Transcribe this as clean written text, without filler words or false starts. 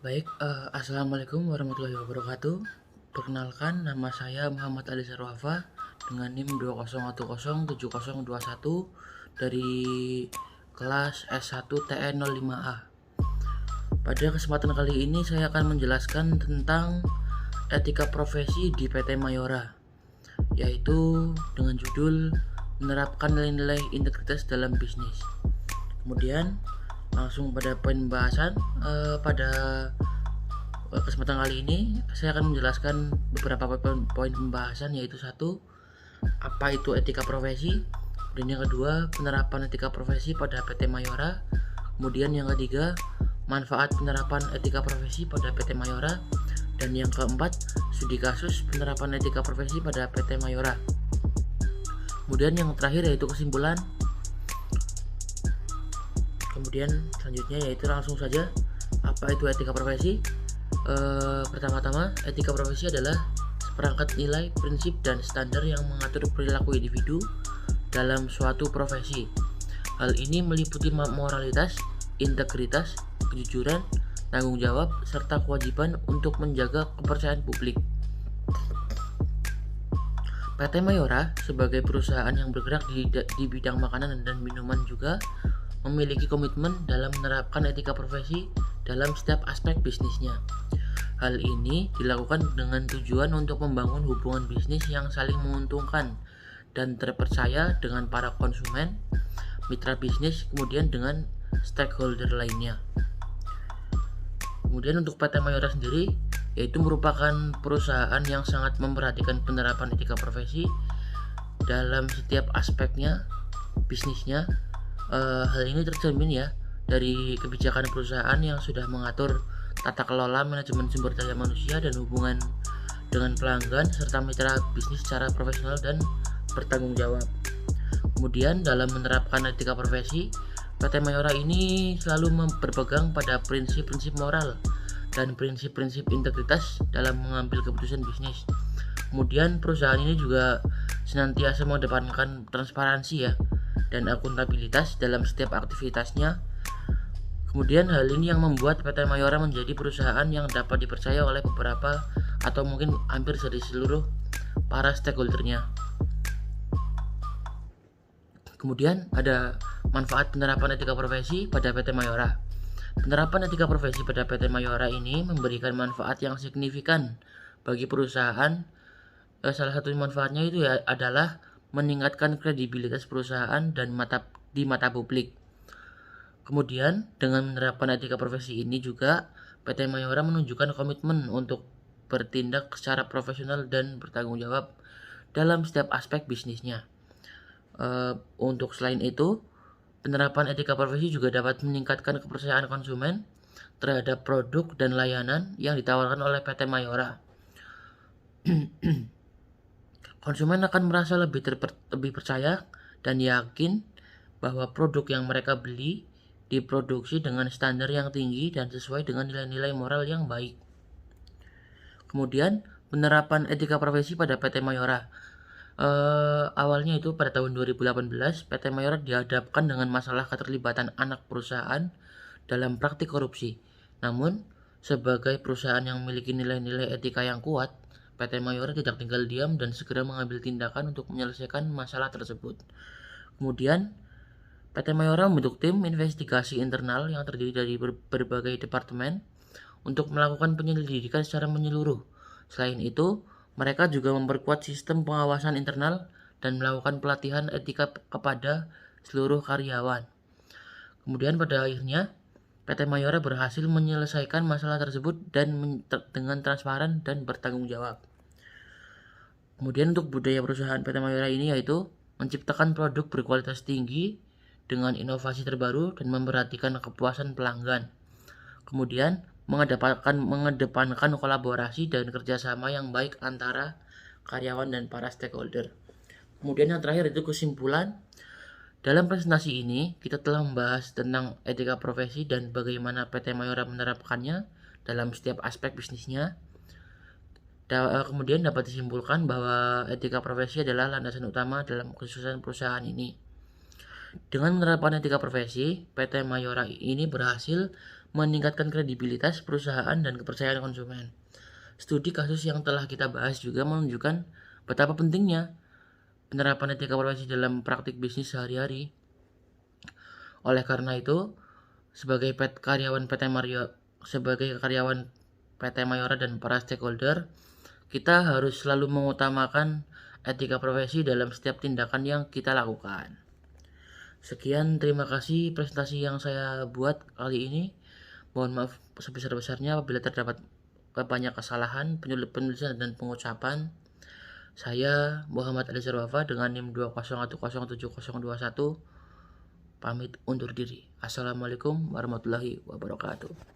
Baik, assalamualaikum warahmatullahi wabarakatuh. Perkenalkan, nama saya Muhammad Ali Sarwafa dengan NIM 2010701 dari kelas S1 TN05A. Pada kesempatan kali ini saya akan menjelaskan tentang etika profesi di PT Mayora, yaitu dengan judul menerapkan nilai-nilai integritas dalam bisnis. Kemudian langsung pada poin pembahasan. Pada kesempatan kali ini saya akan menjelaskan beberapa poin pembahasan, yaitu satu, apa itu etika profesi, dan yang kedua, penerapan etika profesi pada PT Mayora, kemudian yang ketiga, manfaat penerapan etika profesi pada PT Mayora, dan yang keempat, studi kasus penerapan etika profesi pada PT Mayora. Kemudian yang terakhir yaitu kesimpulan. Kemudian selanjutnya yaitu langsung saja, apa itu etika profesi. Pertama-tama, etika profesi adalah seperangkat nilai, prinsip, dan standar yang mengatur perilaku individu dalam suatu profesi. Hal ini meliputi moralitas, integritas, kejujuran, tanggung jawab, serta kewajiban untuk menjaga kepercayaan publik. PT Mayora sebagai perusahaan yang bergerak di bidang makanan dan minuman juga memiliki komitmen dalam menerapkan etika profesi dalam setiap aspek bisnisnya. Hal ini dilakukan dengan tujuan untuk membangun hubungan bisnis yang saling menguntungkan dan terpercaya dengan para konsumen, mitra bisnis, kemudian dengan stakeholder lainnya. Kemudian untuk PT Mayora sendiri, yaitu merupakan perusahaan yang sangat memperhatikan penerapan etika profesi dalam setiap aspeknya bisnisnya. Hal ini tercermin ya dari kebijakan perusahaan yang sudah mengatur tata kelola manajemen sumber daya manusia dan hubungan dengan pelanggan serta mitra bisnis secara profesional dan bertanggung jawab. Kemudian dalam menerapkan etika profesi, PT Mayora ini selalu berpegang pada prinsip-prinsip moral dan prinsip-prinsip integritas dalam mengambil keputusan bisnis. Kemudian perusahaan ini juga senantiasa mengedepankan transparansi ya dan akuntabilitas dalam setiap aktivitasnya. Kemudian hal ini yang membuat PT Mayora menjadi perusahaan yang dapat dipercaya oleh beberapa atau mungkin hampir dari seluruh para stakeholdernya. Kemudian ada manfaat penerapan etika profesi pada PT Mayora. Penerapan etika profesi pada PT Mayora ini memberikan manfaat yang signifikan bagi perusahaan. Salah satu manfaatnya itu ya adalah meningkatkan kredibilitas perusahaan dan di mata publik. Kemudian dengan menerapkan etika profesi ini juga PT Mayora menunjukkan komitmen untuk bertindak secara profesional dan bertanggung jawab dalam setiap aspek bisnisnya. Untuk selain itu, penerapan etika profesi juga dapat meningkatkan kepercayaan konsumen terhadap produk dan layanan yang ditawarkan oleh PT Mayora. Konsumen akan merasa lebih percaya dan yakin bahwa produk yang mereka beli diproduksi dengan standar yang tinggi dan sesuai dengan nilai-nilai moral yang baik. Kemudian penerapan etika profesi pada PT Mayora. Awalnya itu pada tahun 2018 PT Mayora dihadapkan dengan masalah keterlibatan anak perusahaan dalam praktik korupsi. Namun sebagai perusahaan yang memiliki nilai-nilai etika yang kuat, PT Mayora tidak tinggal diam dan segera mengambil tindakan untuk menyelesaikan masalah tersebut. Kemudian PT Mayora membentuk tim investigasi internal yang terdiri dari berbagai departemen untuk melakukan penyelidikan secara menyeluruh. Selain itu, mereka juga memperkuat sistem pengawasan internal dan melakukan pelatihan etika kepada seluruh karyawan. Kemudian pada akhirnya, PT Mayora berhasil menyelesaikan masalah tersebut dengan transparan dan bertanggung jawab. Kemudian untuk budaya perusahaan PT Mayora ini yaitu menciptakan produk berkualitas tinggi dengan inovasi terbaru dan memperhatikan kepuasan pelanggan. Kemudian mengedepankan kolaborasi dan kerjasama yang baik antara karyawan dan para stakeholder. Kemudian yang terakhir itu kesimpulan. Dalam presentasi ini kita telah membahas tentang etika profesi dan bagaimana PT Mayora menerapkannya dalam setiap aspek bisnisnya. Kemudian dapat disimpulkan bahwa etika profesi adalah landasan utama dalam kesuksesan perusahaan ini. Dengan menerapkan etika profesi, PT Mayora ini berhasil meningkatkan kredibilitas perusahaan dan kepercayaan konsumen. Studi kasus yang telah kita bahas juga menunjukkan betapa pentingnya penerapan etika profesi dalam praktik bisnis sehari-hari. Oleh karena itu, sebagai karyawan PT Mayora dan para stakeholder, kita harus selalu mengutamakan etika profesi dalam setiap tindakan yang kita lakukan. Sekian, terima kasih presentasi yang saya buat kali ini. Mohon maaf sebesar-besarnya apabila terdapat banyak kesalahan penulisan dan pengucapan. Saya Muhammad Alizar Wafa dengan NIM 201070021 pamit undur diri. Assalamualaikum warahmatullahi wabarakatuh.